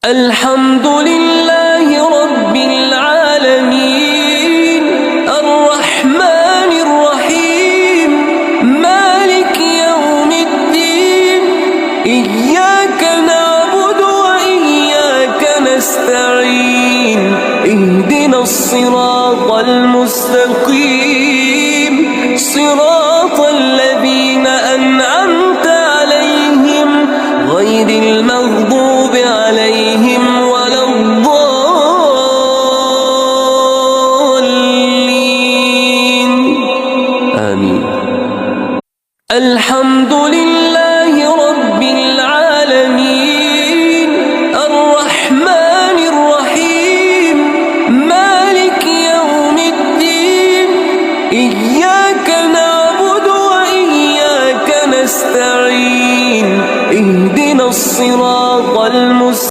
الحمد لله رب العالمين الرحمن الرحيم مالك يوم الدين إياك نعبد وإياك نستعين اهدنا الصراط المستقيم صراط الذين أنعمت عليهم غير المغضوب عليهم ولا الضالين آمين. الحمد لله رب العالمين الرحمن الرحيم مالك يوم الدين إياك نعبد وإياك نستعين اهدنا الصراط